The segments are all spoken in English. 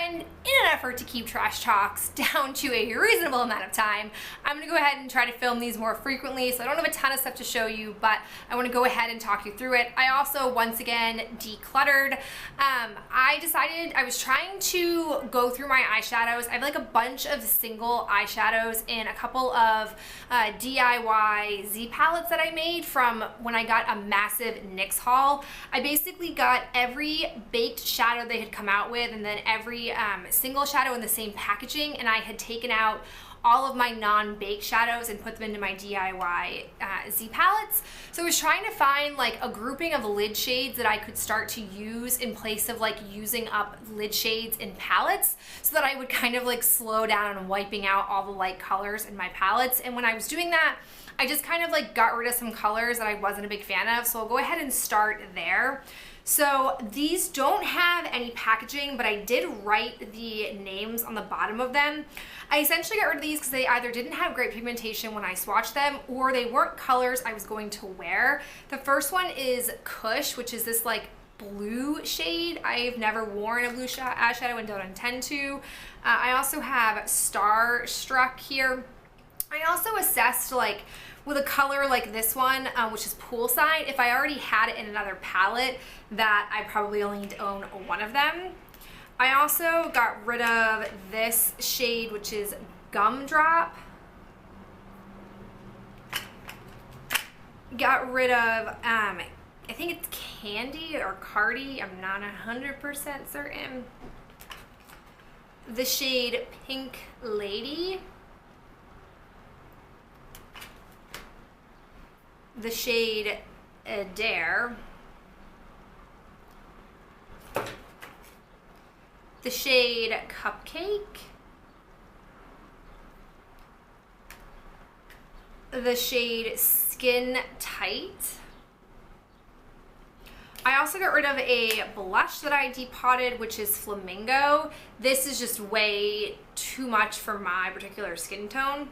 And in an effort to keep trash talks down to a reasonable amount of time, I'm gonna go ahead and try to film these more frequently. So I don't have a ton of stuff to show you, but I wanna go ahead and talk you through it. I also, once again, decluttered. I decided I was trying to go through my eyeshadows. I have like a bunch of single eyeshadows in a couple of DIY Z palettes that I made from when I got a massive NYX haul. I basically got every baked shadow they had come out with and then every single shadow in the same packaging, and I had taken out all of my non-baked shadows and put them into my DIY Z palettes. So I was trying to find like a grouping of lid shades that I could start to use in place of like using up lid shades in palettes, so that I would kind of like slow down on wiping out all the light colors in my palettes. And when I was doing that, I just kind of like got rid of some colors that I wasn't a big fan of. So I'll go ahead and start there. So these don't have any packaging, but I did write the names on the bottom of them. I essentially got rid of these because they either didn't have great pigmentation when I swatched them, or they weren't colors I was going to wear. The first one is Kush, which is this like blue shade. I've never worn a blue eyeshadow and don't intend to. I also have Starstruck here. I also assessed like with a color like this one, which is Poolside, if I already had it in another palette, that I probably only need to own one of them. I also got rid of this shade, which is Gumdrop. Got rid of, I think it's Candy or Cardi, I'm not 100% certain. The shade Pink Lady. The shade Dare, the shade Cupcake, the shade Skin Tight. I also got rid of a blush that I depotted, which is Flamingo. This is just way too much for my particular skin tone.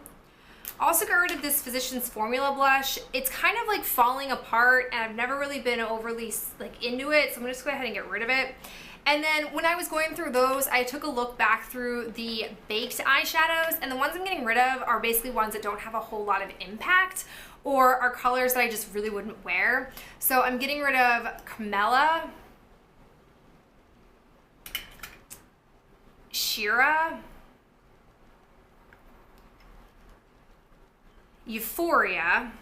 Also got rid of this Physicians Formula blush. It's kind of like falling apart and I've never really been overly like into it, so I'm gonna just go ahead and get rid of it. And then when I was going through those, I took a look back through the baked eyeshadows, and the ones I'm getting rid of are basically ones that don't have a whole lot of impact or are colors that I just really wouldn't wear. So I'm getting rid of Camella, Shira, Euphoria,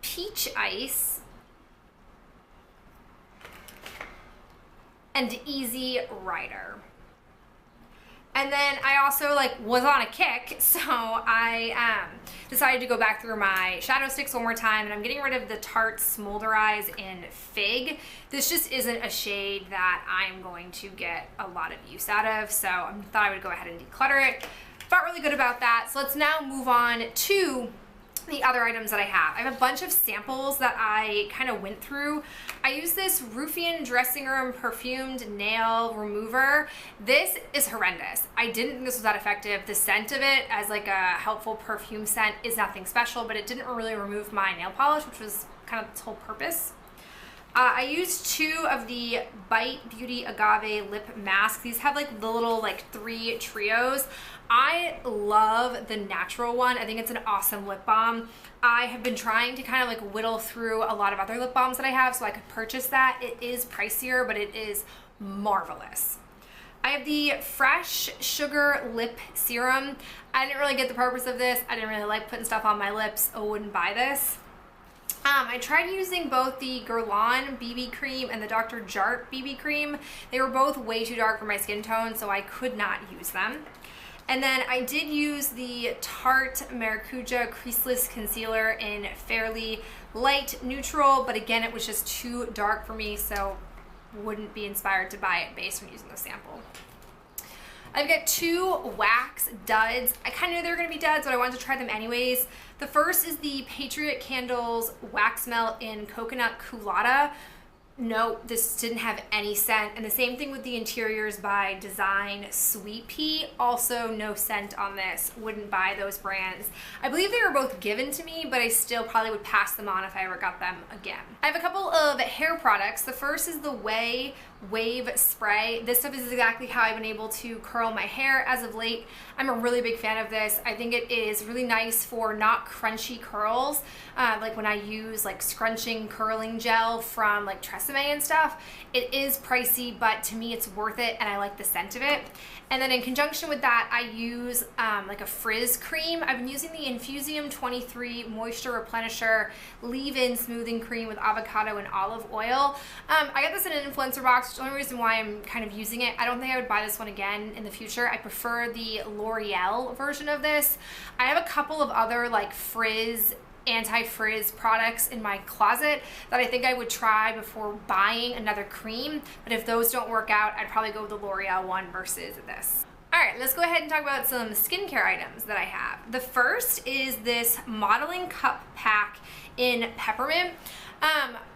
Peach Ice, and Easy Rider. And then I also like was on a kick, so I decided to go back through my shadow sticks one more time, and I'm getting rid of the Tarte Smolderize in Fig. This just isn't a shade that I'm going to get a lot of use out of, so I thought I would go ahead and declutter it. Felt really good about that. So let's now move on to the other items that I have. I have a bunch of samples that I kind of went through. I use this Ruffian Dressing Room Perfumed Nail Remover. This is horrendous. I didn't think this was that effective. The scent of it as like a helpful perfume scent is nothing special, but it didn't really remove my nail polish, which was kind of its whole purpose. I used two of the Bite Beauty Agave Lip Masks. These have like the little like 3 trios. I love the natural one. I think it's an awesome lip balm. I have been trying to kind of like whittle through a lot of other lip balms that I have so I could purchase that. It is pricier, but it is marvelous. I have the Fresh Sugar Lip Serum. I didn't really get the purpose of this. I didn't really like putting stuff on my lips. I wouldn't buy this. I tried using both the Guerlain BB cream and the Dr. Jart BB cream. They were both way too dark for my skin tone, so I could not use them. And then I did use the Tarte Maracuja Creaseless Concealer in Fairly Light Neutral, but again, it was just too dark for me, so wouldn't be inspired to buy it based on using the sample. I've got 2 wax duds. I kind of knew they were going to be duds, but I wanted to try them anyways. The first is the Patriot Candles Wax Melt in Coconut Culotta. No, this didn't have any scent. And the same thing with the Interiors by Design Sweet Pea. Also no scent on this. Wouldn't buy those brands. I believe they were both given to me, but I still probably would pass them on if I ever got them again. I have a couple of hair products. The first is the Wave Spray. This stuff is exactly how I've been able to curl my hair as of late. I'm a really big fan of this. I think it is really nice for not crunchy curls, like when I use like scrunching curling gel from like Tresemme and stuff. It is pricey, but to me it's worth it, and I like the scent of it. And then in conjunction with that, I use like a frizz cream. I've been using the Infusium 23 Moisture Replenisher Leave-In Smoothing Cream with avocado and olive oil. I got this in an influencer box, which is the only reason why I'm kind of using it. I don't think I would buy this one again in the future. I prefer the L'Oreal version of this. I have a couple of other like frizz anti-frizz products in my closet that I think I would try before buying another cream, but if those don't work out, I'd probably go with the L'Oreal one versus this. All right, let's go ahead and talk about some skincare items that I have. The first is this modeling cup pack in peppermint.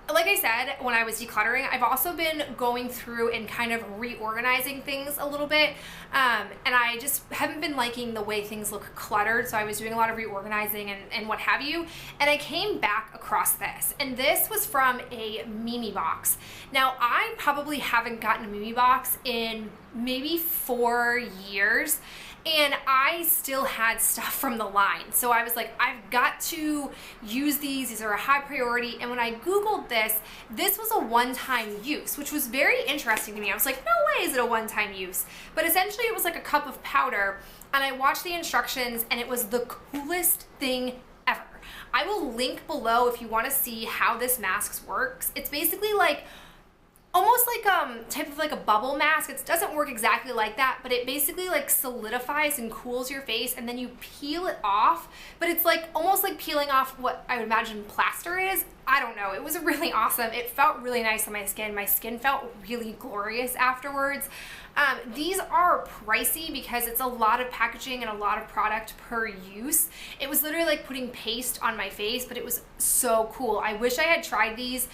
Like I said, when I was decluttering, I've also been going through and kind of reorganizing things a little bit, and I just haven't been liking the way things look cluttered, so I was doing a lot of reorganizing and what have you, and I came back across this, and this was from a Mimi box. Now, I probably haven't gotten a Mimi box in maybe 4 years, and I still had stuff from the line. So I was like, I've got to use these. These are a high priority. And when I Googled this, this was a one-time use, which was very interesting to me. I was like, no way is it a one-time use. But essentially it was like a cup of powder, and I watched the instructions, and it was the coolest thing ever. I will link below if you want to see how this mask works. It's basically like almost like type of like a bubble mask. It doesn't work exactly like that, but it basically like solidifies and cools your face, and then you peel it off, but it's like almost like peeling off what I would imagine plaster is. I don't know. It was really awesome. It felt really nice on my skin. My skin felt really glorious afterwards. These are pricey because it's a lot of packaging and a lot of product per use. It was literally like putting paste on my face, but it was so cool. I wish I had tried these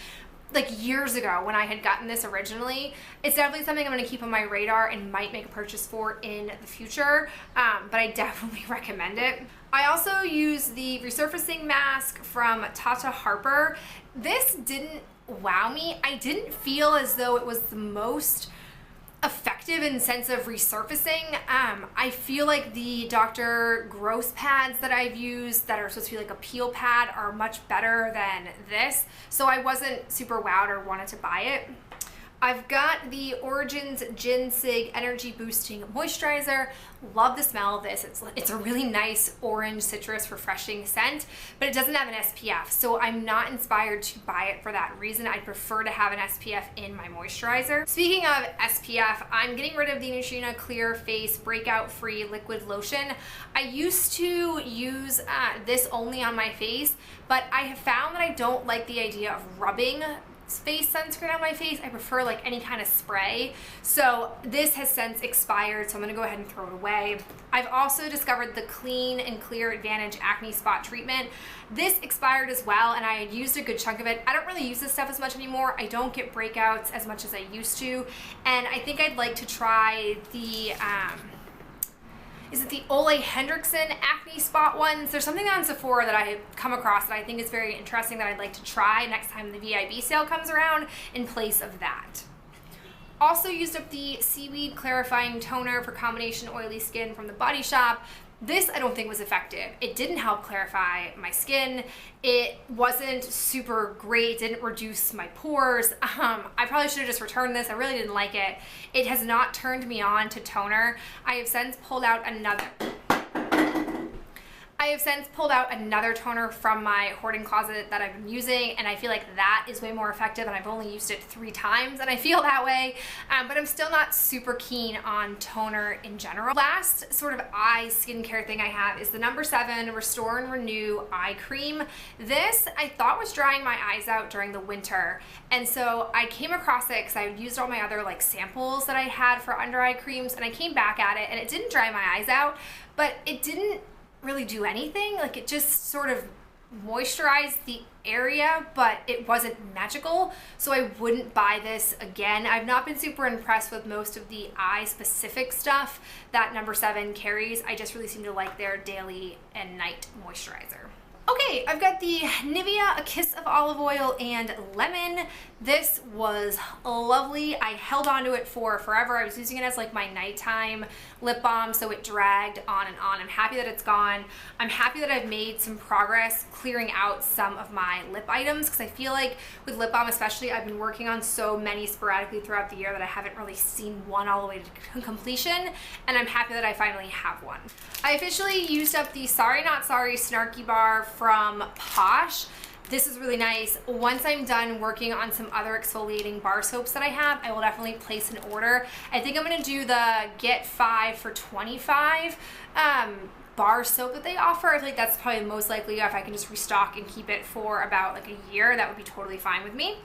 like years ago when I had gotten this originally. It's definitely something I'm going to keep on my radar and might make a purchase for in the future, but I definitely recommend it. I also use the resurfacing mask from Tata Harper. This didn't wow me. I didn't feel as though it was the most effective in sense of resurfacing. I feel like the Dr. Gross pads that I've used that are supposed to be like a peel pad are much better than this, so I wasn't super wowed or wanted to buy it. I've got the Origins Ginseng Energy Boosting Moisturizer. Love the smell of this. It's a really nice orange citrus refreshing scent, but it doesn't have an SPF, so I'm not inspired to buy it for that reason. I'd prefer to have an SPF in my moisturizer. Speaking of SPF, I'm getting rid of the Neutrogena Clear Face Breakout Free Liquid Lotion. I used to use this only on my face, but I have found that I don't like the idea of rubbing face sunscreen on my face. I prefer like any kind of spray. So this has since expired, so I'm gonna go ahead and throw it away. I've also discovered the Clean and Clear Advantage Acne Spot Treatment. This expired as well, and I had used a good chunk of it. I don't really use this stuff as much anymore. I don't get breakouts as much as I used to, and I think I'd like to try the is it the Ole Hendrickson Acne Spot ones? There's something on Sephora that I have come across that I think is very interesting that I'd like to try next time the VIB sale comes around in place of that. Also used up the Seaweed Clarifying Toner for combination oily skin from the Body Shop. This I don't think was effective. It didn't help clarify my skin. It wasn't super great. It didn't reduce my pores. I probably should have just returned this. I really didn't like it. It has not turned me on to toner. I have since pulled out another toner from my hoarding closet that I've been using, and I feel like that is way more effective, and I've only used it 3 times and I feel that way, but I'm still not super keen on toner in general. Last sort of eye skincare thing I have is the No. 7 Restore and Renew Eye Cream. This I thought was drying my eyes out during the winter, and so I came across it because I used all my other like samples that I had for under eye creams, and I came back at it and it didn't dry my eyes out, but it didn't really do anything. Like it just sort of moisturized the area, but it wasn't magical, so I wouldn't buy this again. I've not been super impressed with most of the eye specific stuff that number 7 carries. I just really seem to like their daily and night moisturizer. Okay, I've got the Nivea A Kiss of Olive Oil and Lemon. This was lovely. I held on to it for forever. I was using it as like my nighttime lip balm, so it dragged on and on. I'm happy that it's gone. I'm happy that I've made some progress clearing out some of my lip items, because I feel like with lip balm especially, I've been working on so many sporadically throughout the year that I haven't really seen one all the way to completion, and I'm happy that I finally have one. I officially used up the Sorry Not Sorry Snarky Bar from Posh. This is really nice. Once I'm done working on some other exfoliating bar soaps that I have, I will definitely place an order. I think I'm gonna do the get 5 for $25 bar soap that they offer. I feel like that's probably the most likely. If I can just restock and keep it for about like a year, that would be totally fine with me.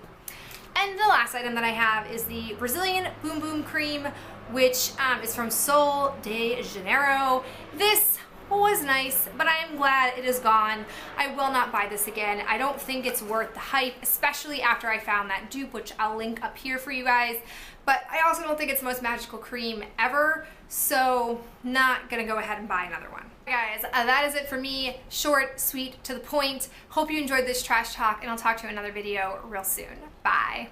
And the last item that I have is the Brazilian Boom Boom Cream, which is from Sol de Janeiro. This was nice, but I am glad it is gone. I will not buy this again. I don't think it's worth the hype, especially after I found that dupe, which I'll link up here for you guys. But I also don't think it's the most magical cream ever, so not gonna go ahead and buy another one. Guys, that is it for me. Short, sweet, to the point. Hope you enjoyed this trash talk, and I'll talk to you in another video real soon. Bye.